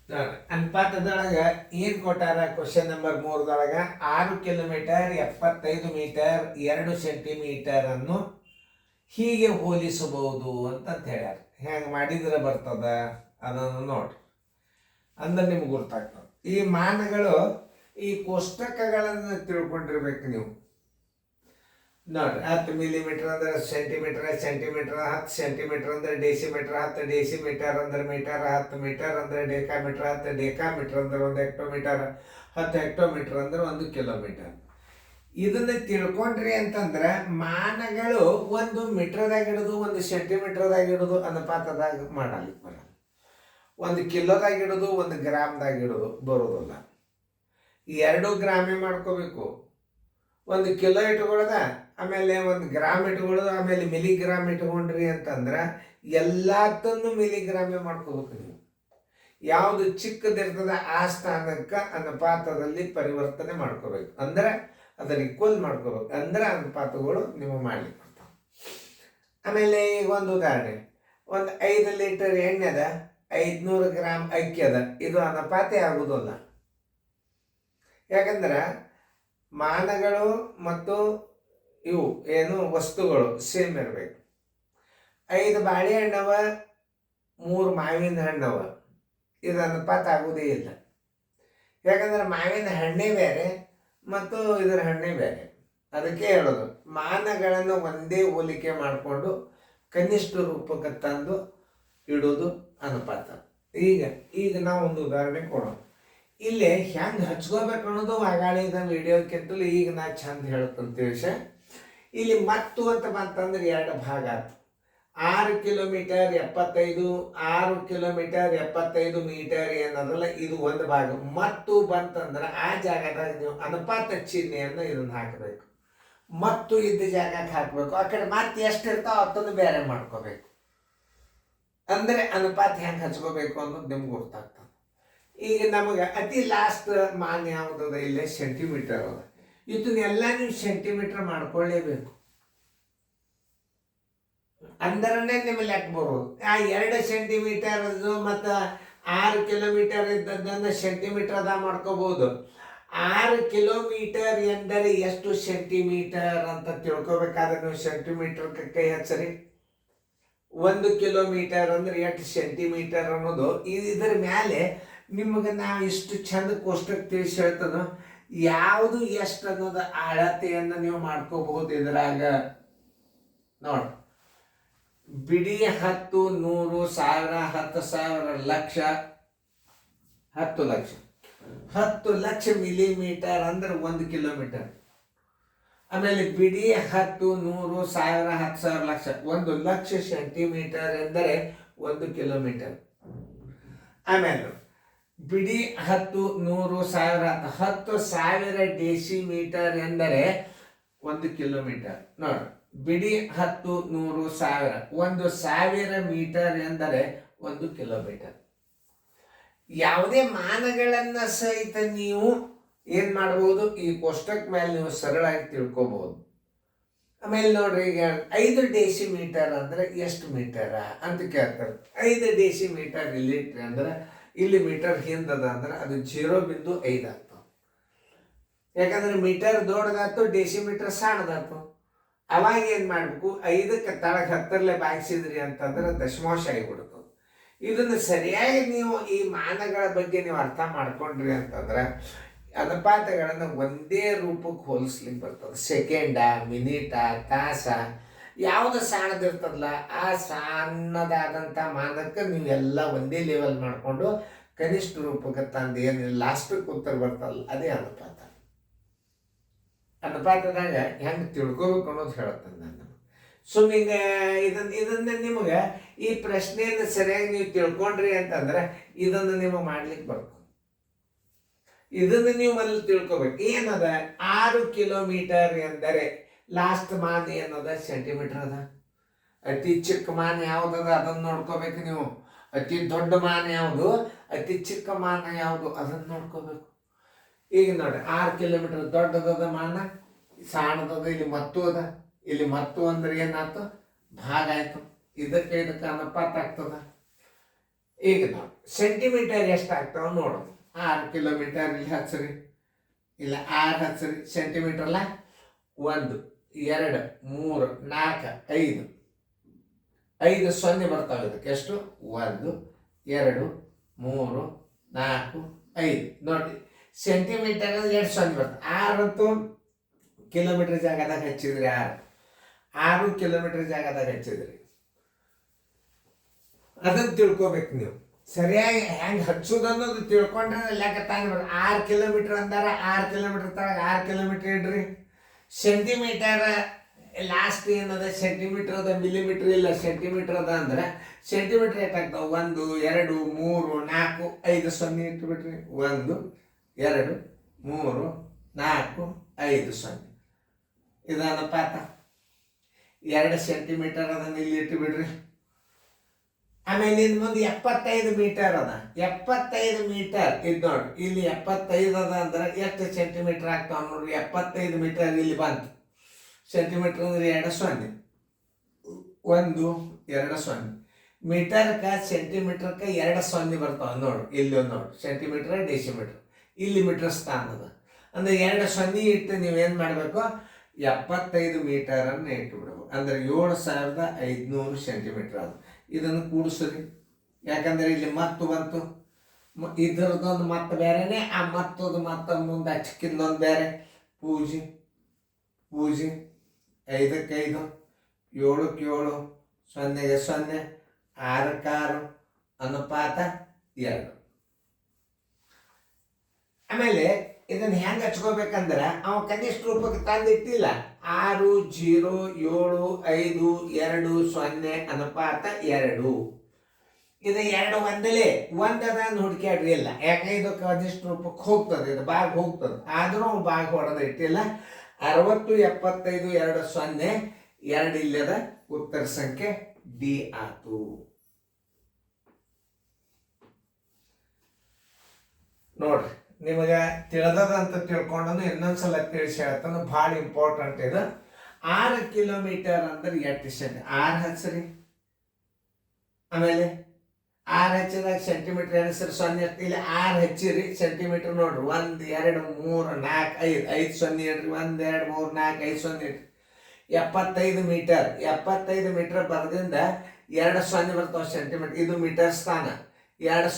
ಅನುಪಾತದೊಳಗ ಏನ್ ಕೊಟ್ಟಾರ question number 3 6 kilometre 75 metre 2 centimetre ಅನ್ನು ಹೀಗೆ ಹೋಲಿಸಬಹುದು ಅಂತ ಹೇಳ್ಯಾರ. ಹೆಂಗೆ ಮಾಡಿದ್ರೆ ಬರ್ತದ ಅದನ್ನು ನೋಡ್ರಿ, ಅಂದ್ರೆ ನಿಮ್ಗೆ ಗೊತ್ತಾಗ್ತದೆ. ಈ ಮಾನಗಳು ಈ ಕೋಷ್ಟಕಗಳನ್ನು ತಿಳ್ಕೊಂಡಿರ್ಬೇಕು ನೀವು. ನೋಡ್ರಿ, 10 ಮಿಲಿಮೀಟರ್ ಅಂದ್ರೆ ಸೆಂಟಿಮೀಟರ್, ಸೆಂಟಿಮೀಟರ್ 10 ಸೆಂಟಿಮೀಟರ್ ಅಂದ್ರೆ ಡೆಸಿಮೀಟರ್, 10 ಡೆಸಿಮೀಟರ್ ಅಂದ್ರೆ ಮೀಟರ್, 10 ಮೀಟರ್ ಅಂದ್ರೆ ಡೆಕಾಮೀಟರ್, 10 ಡೆಕಾಮೀಟರ್ ಅಂದ್ರೆ 1 ಹೆಕ್ಟೋಮೀಟರ್, 10 ಹೆಕ್ಟೋಮೀಟರ್ ಅಂದ್ರೆ 1 ಕಿಲೋಮೀಟರ್. ಇದನ್ನ ತಿಳ್ಕೊಂಡ್ರಿ ಅಂತಂದ್ರೆ ಮಾನಗಳು 1 ಮೀಟರ್ದಾಗ ಇಡೋದು 1 ಸೆಂಟಿಮೀಟರ್ದಾಗ ಇಡೋದು ಅನುಪಾತದಾಗ ಮಾಡಲಿಕ್ಕೆ ಬರಲ್ಲ. 1 ಕಿಲೋದಾಗ ಇಡೋದು 1 ಗ್ರಾಮ್ದಾಗ ಇಡೋದು ಬರೋದಿಲ್ಲ. 2 ಗ್ರಾಮೇ ಮಾಡ್ಕೋಬೇಕು. 1 ಕಿಲೋ ಇಟ್ಕೊಳ್ಳೋದ, ಆಮೇಲೆ 1 ಗ್ರಾಮ್ ಇಟ್ಕೊಳ್ಳೋದು, ಆಮೇಲೆ ಮಿಲಿಗ್ರಾಮ್ ಇಟ್ಕೊಂಡ್ರಿ ಅಂತಂದ್ರೆ ಎಲ್ಲದನ್ನು ಮಿಲಿಗ್ರಾಮೇ ಮಾಡ್ಕೋಬೇಕು ನೀವು. ಯಾವುದು ಚಿಕ್ಕದಿರ್ತದೆ ಆ ಸ್ಥಾನಕ್ಕೆ ಅನುಪಾತದಲ್ಲಿ ಪರಿವರ್ತನೆ ಮಾಡ್ಕೋಬೇಕು, ಅಂದ್ರೆ ಅದನ್ನ ಈಕ್ವಲ್ ಮಾಡ್ಕೋಬೇಕು, ಅಂದ್ರೆ ಅನುಪಾತಗಳು ನೀವು ಮಾಡ್ಲಿಕ್ಕೆ ಬರ್ತಾವೆ. ಆಮೇಲೆ ಈಗ ಒಂದು ಉದಾಹರಣೆ, 5 ಲೀಟರ್ ಎಣ್ಣೆ ಅದ, 500 ಗ್ರಾಮ್ ಅಕ್ಕಿ ಅದ, ಇದು ಅನುಪಾತೆ ಆಗುವುದಿಲ್ಲ. ಯಾಕಂದ್ರೆ ಮಾನಗಳು ಮತ್ತು ಇವು ಏನು ವಸ್ತುಗಳು ಸೇಮ್ ಇರಬೇಕು. 5 ಬಾಳೆಹಣ್ಣವ 3 ಮಾವಿನ ಹಣ್ಣವ, ಇದು ಅನುಪಾತ ಆಗುವುದೇ ಇಲ್ಲ. ಯಾಕಂದ್ರೆ ಮಾವಿನ ಹಣ್ಣೇ ಬೇರೆ ಮತ್ತು ಇದರ ಹಣ್ಣೇ ಬೇರೆ. ಅದಕ್ಕೆ ಹೇಳೋದು, ಮಾನಗಳನ್ನು ಒಂದೇ ಹೋಲಿಕೆ ಮಾಡಿಕೊಂಡು ಕನಿಷ್ಠ ರೂಪಕ್ಕೆ ತಂದು ಇಡೋದು ಅನುಪಾತ. ಈಗ ನಾವು ಒಂದು ಉದಾಹರಣೆ ಕೊಡೋಣ. ಇಲ್ಲಿ ಹೆಂಗೆ ಹಚ್ಕೋಬೇಕು ಅನ್ನೋದು ಆಗಾಳಿದ ವಿಡಿಯೋಕ್ಕಿಂತಲೂ ಈಗ ನಾ ಚಂದ ಹೇಳುತ್ತಂತ ವಿಷಯ. ಇಲ್ಲಿ ಮತ್ತು ಅಂತ ಬಂತಂದ್ರೆ 2 ಭಾಗ ಆಯ್ತು. 6 ಕಿಲೋಮೀಟರ್ 75, 6 ಕಿಲೋಮೀಟರ್ 75 ಮೀಟರ್ ಏನದಲ್ಲ, ಇದು ಒಂದು ಭಾಗ. ಮತ್ತು ಬಂತಂದ್ರೆ ಆ ಜಾಗದಾಗ ನೀವು ಅನುಪಾತ ಚಿಹ್ನೆಯನ್ನು ಇದನ್ನು ಹಾಕಬೇಕು. ಮತ್ತು ಇದ್ದ ಜಾಗಕ್ಕೆ ಹಾಕಬೇಕು. ಆ ಕಡೆ ಮತ್ತೆ ಎಷ್ಟು ಇರ್ತಾವ ಅದನ್ನು ಬೇರೆ ಮಾಡ್ಕೋಬೇಕು. ಅಂದರೆ ಅನುಪಾತ ಹೆಂಗೆ ಹಚ್ಕೋಬೇಕು ಅನ್ನೋದು ನಿಮ್ಗೆ ಗೊತ್ತಾಗ್ತದೆ. ಈಗ ನಮಗೆ ಅತಿ ಲಾಸ್ಟ್ ಮಾನ್ ಯಾವುದದ, ಇಲ್ಲೇ ಸೆಂಟಿಮೀಟರ್ ಅದ. ಇದನ್ನೆಲ್ಲ ನೀವು ಸೆಂಟಿಮೀಟರ್ ಮಾಡ್ಕೊಳ್ಳೇಬೇಕು, ಅಂದ್ರೇ ನಿಮ್ಮ ಲೆಕ್ಕ ಬರೋದು. ಆ 2 ಸೆಂಟಿಮೀಟರ್ ಮತ್ತು 6 ಕಿಲೋಮೀಟರ್ ಇದ್ದದ್ದನ್ನು ಸೆಂಟಿಮೀಟರ್ದಾಗ ಮಾಡ್ಕೋಬಹುದು. 6 ಕಿಲೋಮೀಟರ್ ಎಂದರೆ ಎಷ್ಟು ಸೆಂಟಿಮೀಟರ್ ಅಂತ ತಿಳ್ಕೊಬೇಕಾದ್ರೆ ನೀವು ಸೆಂಟಿಮೀಟರ್ ಕೈ ಹಚ್ಚರಿ. 1 ಕಿಲೋಮೀಟರ್ ಅಂದ್ರೆ ಎಷ್ಟು ಸೆಂಟಿಮೀಟರ್ ಅನ್ನೋದು ಇದರ ಮೇಲೆ ನಿಮಗೆ ನಾವು ಇಷ್ಟು ಚಂದ ಕೋಷ್ಟಕ ತಿಳಿಸಿ ಹೇಳ್ತದೋ ಯಾವುದು ಎಷ್ಟು ಅನ್ನೋದು ಅಳತೆಯನ್ನು ನೀವು ಮಾಡ್ಕೋಬಹುದು. ಇದ್ರಾಗ ನೋಡಿ, ಬಿಡಿ 10, 100, 1000, 10,000, ಲಕ್ಷ, 10 ಲಕ್ಷ. 10 ಲಕ್ಷ ಮಿಲಿಮೀಟರ್ ಅಂದ್ರೆ 1 ಕಿಲೋಮೀಟರ್. ಆಮೇಲೆ ಬಿಡಿ 10, 100, 1000, 10,000, ಲಕ್ಷ, 1 ಲಕ್ಷ ಸೆಂಟಿಮೀಟರ್ ಎಂದರೆ 1 ಕಿಲೋಮೀಟರ್. ಆಮೇಲೆ ಬಿಡಿ 10, 100, 1000, 10,000 ಡೆಸಿಮೀಟರ್ ಎಂದರೆ 1 ಕಿಲೋಮೀಟರ್. ನೋಡಿ, ಬಿಡಿ 10, 100, 1000, 1,000 ಮೀಟರ್ ಎಂದರೆ 1 ಕಿಲೋಮೀಟರ್. ಯಾವುದೇ ಮಾನಗಳನ್ನ ಸಹಿತ ನೀವು ಏನ್ ಮಾಡಬಹುದು, ಈ ಕೋಷ್ಟಕ ಮೇಲೆ ನೀವು ಸರಳಾಗಿ ತಿಳ್ಕೊಬಹುದು. ಆಮೇಲೆ ನೋಡ್ರಿ, ಈಗ 5 ಡೆಸಿಮೀಟರ್ ಅಂದ್ರೆ ಎಷ್ಟು ಮೀಟರ ಅಂತ ಕೇಳ್ತಾರೆ. 5 ಡೆಸಿಮೀಟರ್ ಇಲ್ಲಿ ಅಂದ್ರೆ ಇಲ್ಲಿ ಮೀಟರ್ ಹಿಂದದ ಅಂದ್ರೆ ಅದು 0.5 ಆಗ್ತದೆ. ಯಾಕಂದ್ರೆ ಮೀಟರ್ ದೊಡ್ಡದಾಯ್ತು, ಡೆಸಿಮೀಟರ್ ಸಣ್ಣದಾಯ್ತು. ಅವಾಗ ಏನು ಮಾಡಬೇಕು, 5ಕ್ಕೆ ತಳಗೆ 10ರಲ್ಲೇ ಬಾಗಿಸಿದ್ರಿ ಅಂತಂದ್ರೆ ದಶಮಾಂಶ ಆಗಿಬಿಡ್ತದೆ. ಇದನ್ನು ಸರಿಯಾಗಿ ನೀವು ಈ ಮಾನಗಳ ಬಗ್ಗೆ ನೀವು ಅರ್ಥ ಮಾಡ್ಕೊಂಡ್ರಿ ಅಂತಂದ್ರೆ ಅನುಪಾತಗಳನ್ನು ಒಂದೇ ರೂಪಕ್ಕೆ ಹೋಲಿಸ್ಲಿಕ್ಕೆ ಬರ್ತದೆ. ಸೆಕೆಂಡ, ಮಿನಿಟ, ತಾಸ, ಯಾವುದು ಸಣ್ಣದಿರ್ತದಲ್ಲ ಆ ಸಣ್ಣದಾದಂಥ ಮಾನಕ್ಕೆ ನೀವೆಲ್ಲ ಒಂದೇ ಲೆವೆಲ್ ಮಾಡಿಕೊಂಡು ಕನಿಷ್ಠ ರೂಪಕ್ಕೆ ತಂದು ಏನಿಲ್ಲ ಲಾಸ್ಟಕ್ಕೆ ಉತ್ತರ ಬರ್ತಲ್ಲ ಅದೇ ಅನುಪಾತ. ಅನುಪಾತದಾಗ ಹೆಂಗೆ ತಿಳ್ಕೊಬೇಕು ಅನ್ನೋದು ಹೇಳ್ತೇನೆ ನಾನು. ಸುಮ್ಮನೆ ಇದನ್ನ ನಿಮಗೆ ಈ ಪ್ರಶ್ನೆಯನ್ನು ಸರಿಯಾಗಿ ನೀವು ತಿಳ್ಕೊಂಡ್ರಿ ಅಂತಂದ್ರೆ ಇದನ್ನು ನೀವು ಮಾಡ್ಲಿಕ್ಕೆ ಬರ್ತದೆ. ಇದನ್ನು ನೀವು ಮೊದಲು ತಿಳ್ಕೊಬೇಕು. ಏನದ 6 ಕಿಲೋಮೀಟರ್ ಎಂದರೆ ಲಾಸ್ಟ್ ಮಾನ್ ಏನದ ಸೆಂಟಿಮೀಟರ್ ಅದ. ಅತಿ ಚಿಕ್ಕ ಮಾನ್ ಯಾವುದದ ಅದನ್ನು ನೋಡ್ಕೋಬೇಕು ನೀವು. ಅತಿ ದೊಡ್ಡ ಮಾನ್ ಯಾವುದು, ಅತಿ ಚಿಕ್ಕ ಮಾನ ಯಾವುದು ಅದನ್ನು ನೋಡ್ಕೋಬೇಕು. ಈಗ ನೋಡಿ, 6 ಕಿಲೋಮೀಟರ್ ದೊಡ್ಡದದ ಮಾನ, ಸಣ್ಣದದ ಇಲ್ಲಿ ಮತ್ತು ಅದ. ಇಲ್ಲಿ ಮತ್ತು ಅಂದ್ರೆ ಏನಾಯ್ತು, ಭಾಗ ಆಯ್ತು. ಇದಕ್ಕೆ ಅನುಪಾತ ಆಗ್ತದ. ಈಗ ನೋಡಿ, ಸೆಂಟಿಮೀಟರ್ ಎಷ್ಟಾಗ್ತಾವ ನೋಡು. 6 ಕಿಲೋಮೀಟರ್ ಇಲ್ಲಿ ಹಚ್ಚ್ರಿ, ಇಲ್ಲ 6 ಹಚ್ಚ್ರಿ, ಸೆಂಟಿಮೀಟರ್ಲ 1 2 3 4 5 ಸೊನ್ನೆ ಬರ್ತಾವೆ. ಇದಕ್ಕೆ ಎಷ್ಟು? 1 2 3 4 5 ನೋಡಿ, ಸೆಂಟಿಮೀಟರ್ 2 ಸೊನ್ನೆ ಬರ್ತವೆ. 6 ಅಂತೂ ಕಿಲೋಮೀಟರ್ ಜಾಗದಾಗ ಹಚ್ಚಿದ್ರಿ, 6 ಕಿಲೋಮೀಟರ್ ಜಾಗದಾಗ ಹಚ್ಚಿದ್ರಿ. ಅದನ್ನು ತಿಳ್ಕೊಬೇಕು ನೀವು. ಸರಿಯಾಗಿ ಹೆಂಗೆ ಹಚ್ಚೋದು ಅನ್ನೋದು ತಿಳ್ಕೊಂಡ್ರೆ ಲೆಕ್ಕ ತಾನೇ ಬರೋದು. 6 ಕಿಲೋಮೀಟರ್ ಅಂದಾರ 6 ಕಿಲೋಮೀಟರ್ ತಳಗ 6 ಕಿಲೋಮೀಟರ್ ಇಡ್ರಿ. ಸೆಂಟಿಮೀಟರ್ ಲಾಸ್ಟ್ ಏನದ ಸೆಂಟಿಮೀಟರ್ ಅದ, ಮಿಲಿಮೀಟರ್ ಇಲ್ಲ, ಸೆಂಟಿಮೀಟರ್ ಅದ ಅಂದ್ರೆ ಸೆಂಟಿಮೀಟರ್ ಎಷ್ಟಾಗ್ತಾವ? 1 2 3 4 5 ಸೊನ್ನೆ ಇಟ್ಬಿಟ್ರಿ. 1 2 3 4 5 ಸೊನ್ನೆ. ಇದನ್ನ ಪಾತ 2 ಸೆಂಟಿಮೀಟರ್ ಅದನ್ನ ಇಲ್ಲಿ ಇಟ್ಟುಬಿಡ್ರಿ. ಆಮೇಲೆ ಇನ್ನು ಮುಂದೆ 75 ಮೀಟರ್ ಅದ. 75 ಮೀಟರ್ ಇದು ನೋಡಿ, ಇಲ್ಲಿ 75 ಅದ ಅಂದ್ರೆ ಎಷ್ಟು ಸೆಂಟಿಮೀಟರ್ ಆಗ್ತಾವ ನೋಡ್ರಿ. 75 ಮೀಟರ್ ಇಲ್ಲಿ ಬಂತು. ಸೆಂಟಿಮೀಟರ್ ಅಂದ್ರೆ 2 ಸೊನ್ನೆ, 1 2 ಸೊನ್ನೆ. ಮೀಟರ್ಗೆ ಸೆಂಟಿಮೀಟರ್ಗೆ 2 ಸೊನ್ನೆ ಬರ್ತಾವ ನೋಡು. ಇಲ್ಲಿ ಒಂದು ನೋಡಿ, ಸೆಂಟಿಮೀಟರ್ ಡೆಸಿಮೀಟರ್, ಇಲ್ಲಿ ಮೀಟರ್ ಸ್ಥಾನ ಅದ ಅಂದ್ರೆ 2 ಸೊನ್ನೆ ಇಟ್ಟು ನೀವೇನು ಮಾಡಬೇಕು? 75 ಮೀಟರನ್ನು ಇಟ್ಟು ಬಿಡಬೇಕು. ಅಂದ್ರೆ 7500 ಸೆಂಟಿಮೀಟರ್ ಅದು. ಇದನ್ನು ಕೂಡಿಸ್ರಿ, ಯಾಕಂದ್ರೆ ಇಲ್ಲಿ ಮತ್ತು ಬಂತು, ಇದರದೊಂದು ಮತ್ತೆ ಬೇರೆನೆ, ಆ ಮತ್ತೊಂದು ಮತ್ತೆ ಮುಂದೆ ಹಚ್ಕಿಂದೊಂದು ಬೇರೆ. ಪೂಜೆ 5ಕ್ಕೆ 5 7ಕ್ಕೆ 7 0ಗೆ 0 6ಕ್ಕೆ 6 ಅನುಪಾತ 2. ಆಮೇಲೆ ಇದನ್ನ ಹೆಂಗೆ ಹಚ್ಕೋಬೇಕಂದ್ರೆ ಅವ ಕನಿಷ್ಠ ರೂಪಕ್ಕೆ ತಂದಿಟ್ಟಿಲ್ಲ. 6 0 7 5 2 0 ಅನುಪಾತ 2. ಇದು 2 ಒಂದಲೇ ಒಂದದ ಹುಡುಕ್ಯಾಡ್ರಿ ಇಲ್ಲ, ಯಾಕೆ ಇದು ಕನಿಷ್ಠ ರೂಪಕ್ಕೆ ಹೋಗ್ತದೆ, ಇದು ಭಾಗ ಹೋಗ್ತದೆ. ಆದ್ರೂ ಭಾಗ ಹೊಡೆದ ಇಟ್ಟಿಲ್ಲ. 60 75 2 0 2 ಇಲ್ಲದ ಉತ್ತರ ಸಂಖ್ಯೆ ಡಿ ಆತು. ನೋಡ್ರಿ, ನಿಮಗೆ ತಿಳಿದಂತ ತಿಳ್ಕೊಂಡು ಇನ್ನೊಂದ್ಸಲ ತಿಳಿಸಿ ಹೇಳ್ತಾನೆ, ಭಾಳ ಇಂಪಾರ್ಟೆಂಟ್ ಇದು. 6 ಕಿಲೋಮೀಟರ್ ಅಂದ್ರೆ ಎಷ್ಟು ಸೆಂಟಿ? 6 ಹಚ್ಚ್ರಿ. ಆಮೇಲೆ 6 ಹಚ್ಚಿದಾಗ ಸೆಂಟಿಮೀಟರ್ ಎಣಿಸ್ರಿ, 0 ಇಲ್ಲಿ 6 ಹಚ್ಚಿರಿ, ಸೆಂಟಿಮೀಟರ್ ನೋಡ್ರಿ 1 2 3 4 5 5 ಸೊನ್ನೆ ಇಡ್ರಿ. 1 2 3 4 5 ಸೊನ್ನೆ ಇಡ್ರಿ. 75 ಮೀಟರ್. 75 ಮೀಟರ್ ಬರದಿಂದ 2 ಸೊನ್ನೆ ಬರ್ತಾವ ಸೆಂಟಿಮೀಟರ್. ಇದು ಮೀಟರ್ ಸ್ಥಾನ. 2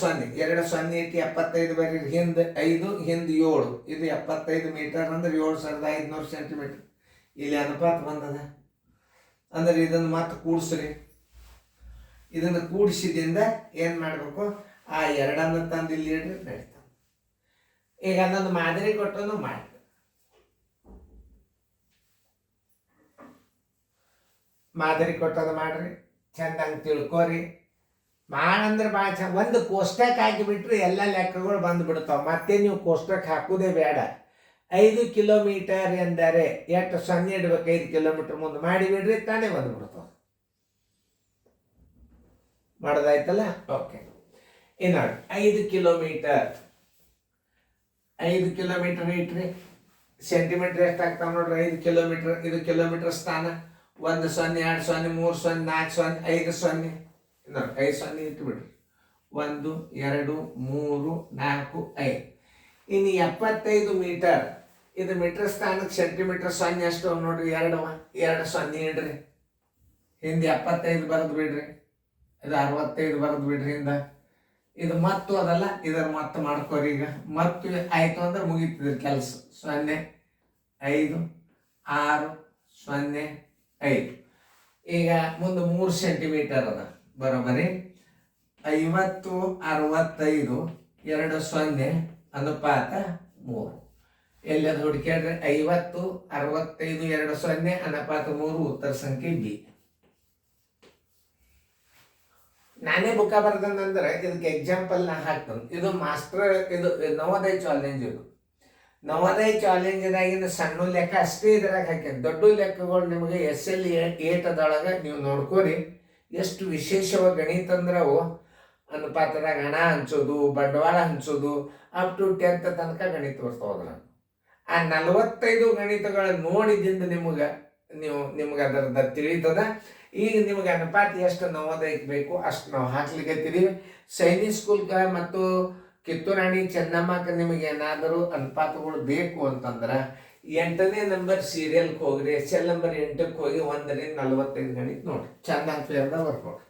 ಸೊನ್ನೆ ಇಟ್ಟು 75 ಬರೀ. ಹಿಂದೆ 5 ಹಿಂದೆ 7, ಇದು 75 ಮೀಟರ್ ಅಂದ್ರೆ 7500 ಸೆಂಟಿಮೀಟರ್. ಇಲ್ಲಿ ಅನುಪಾತ ಬಂದದ ಅಂದ್ರೆ ಇದನ್ನು ಮತ್ತೆ ಕೂಡಿಸ್ರಿ. ಇದನ್ನು ಕೂಡಿಸಿದಿಂದ ಏನು ಮಾಡಬೇಕು? ಆ 2 ತಂದು ಇಲ್ಲಿ ಇಡ್ರಿ, ನಡೀತಾವ. ಈಗ ಅದೊಂದು ಮಾದರಿ ಕೊಟ್ಟು ಮಾಡಿ, ಮಾದರಿ ಕೊಟ್ಟದು ಮಾಡ್ರಿ, ಚಂದಂಗೆ ತಿಳ್ಕೊರಿ. ಮಾಡಂದ್ರೆ ಭಾಳ ಚಂದ. ಒಂದು ಕೋಷ್ಟಕ ಹಾಕಿಬಿಟ್ರೆ ಎಲ್ಲ ಲೆಕ್ಕಗಳು ಬಂದುಬಿಡ್ತಾವೆ. ಮತ್ತೆ ನೀವು ಕೋಷ್ಟಕ ಹಾಕೋದೇ ಬೇಡ. 5 ಕಿಲೋಮೀಟರ್ ಎಂದರೆ ಎಷ್ಟು ಸೊನ್ನೆ ಇಡ್ಬೇಕು? 5 ಕಿಲೋಮೀಟರ್ ಮುಂದೆ ಮಾಡಿಬಿಡ್ರಿ, ತಾನೇ ಬಂದುಬಿಡ್ತಾವೆ. ಮಾಡೋದಾಯ್ತಲ್ಲ? ಓಕೆ. ಇನ್ನು 5 ಕಿಲೋಮೀಟರ್ 5 ಕಿಲೋಮೀಟರ್ ಇಟ್ರಿ, ಸೆಂಟಿಮೀಟರ್ ಎಷ್ಟಾಗ್ತಾವೆ ನೋಡ್ರಿ? 5 ಕಿಲೋಮೀಟರ್. ಇದು ಕಿಲೋಮೀಟರ್ ಸ್ಥಾನ. 1 0 2 0 3 0 4 0 5 0 5 ಸೊನ್ನೆ ಇಟ್ಟುಬಿಡ್ರಿ. 1 2 3 4 5. ಇನ್ನು 75 ಮೀಟರ್. ಇದು ಮೀಟರ್ ಸ್ಥಾನಕ್ಕೆ ಸೆಂಟಿಮೀಟರ್ ಸೊನ್ನೆ ಎಷ್ಟು ನೋಡ್ರಿ? 2 ಸೊನ್ನೆ ಇಡ್ರಿ. ಹಿಂದೆ 75 ಬರೆದು ಬಿಡ್ರಿ. ಇದು 65 ಬರೆದು ಬಿಡ್ರಿ ಹಿಂದ. ಇದು ಮತ್ತು ಅದಲ್ಲ, ಇದರ ಮತ್ತೆ ಮಾಡ್ಕೋರಿ. ಈಗ ಮತ್ತು ಆಯ್ತು ಅಂದ್ರೆ ಮುಗೀತಿದ್ರಿ ಕೆಲಸ. 0 5 6 0 5. ಈಗ ಮುಂದೆ 3 ಸೆಂಟಿಮೀಟರ್ ಅದ ಬರೋಬರಿ. 50 65 2 0 ಅನುಪಾತ 3. ಎಲ್ಲದು ಹುಡುಕ್ಯಾಡ್ರಿ? 50 65 2 0 ಅನುಪಾತ 3. ಉತ್ತರ ಸಂಖ್ಯೆ ಬಿ. ನಾನೇ ಬುಕ್ಕ ಬರ್ದಂದ್ರೆ ಇದಕ್ಕೆ ಎಕ್ಸಾಂಪಲ್ ನಾ ಹಾಕ್ತೇನೆ. ಇದು ಮಾಸ್ಟರ್, ಇದು ನವೋದಯ ಚಾಲೆಂಜ್. ಇದು ನವೋದಯ ಚಾಲೆಂಜ್ದಾಗಿನ ಸಣ್ಣ ಲೆಕ್ಕ ಅಷ್ಟೇ ಇದ್ರಾಗ ಹಾಕ್ಯಾನ. ದೊಡ್ಡ ಲೆಕ್ಕಗಳು ನಿಮಗೆ SL 8 ನೀವು ನೋಡ್ಕೋರಿ. ಎಷ್ಟು ವಿಶೇಷವಾಗಿ ಗಣಿತ ಅಂದ್ರೆ ಅವು ಅನುಪಾತದಾಗ ಹಣ ಹಂಚೋದು, ಬಂಡವಾಳ ಹಂಚೋದು, ಅಪ್ ಟು 10th ತನಕ ಗಣಿತ ಬರ್ತಾವ. ಆ 45 ಗಣಿತಗಳ ನೋಡಿದಿಂದ ನಿಮಗೆ ಅದರದ ತಿಳಿತದ. ಈಗ ನಿಮಗೆ ಅನುಪಾತ ಎಷ್ಟು ನವೋದಯಕ್ಕೆ ಬೇಕು ಅಷ್ಟು ನಾವು ಹಾಕ್ಲಿಕ್ಕೆ ಸೈನಿಕ್ ಸ್ಕೂಲ್ಗೆ ಮತ್ತು ಕಿತ್ತೂರಾಣಿ ಚೆನ್ನಮ್ಮಕ್ಕೆ ನಿಮಗೆ ಏನಾದರೂ ಅನುಪಾತಗಳು ಬೇಕು ಅಂತಂದ್ರೆ 8ನೇ ನಂಬರ್ ಸೀರಿಯಲ್ಗೆ ಹೋಗ್ರಿ, SL ನಂಬರ್ 8ಕ್ಕೆ ಹೋಗಿ 1ರಿಂದ 45 ಗಣಿತ ನೋಡ್ರಿ, ಚಂದ ಅಂತ ವರ್ಕೌಟ್.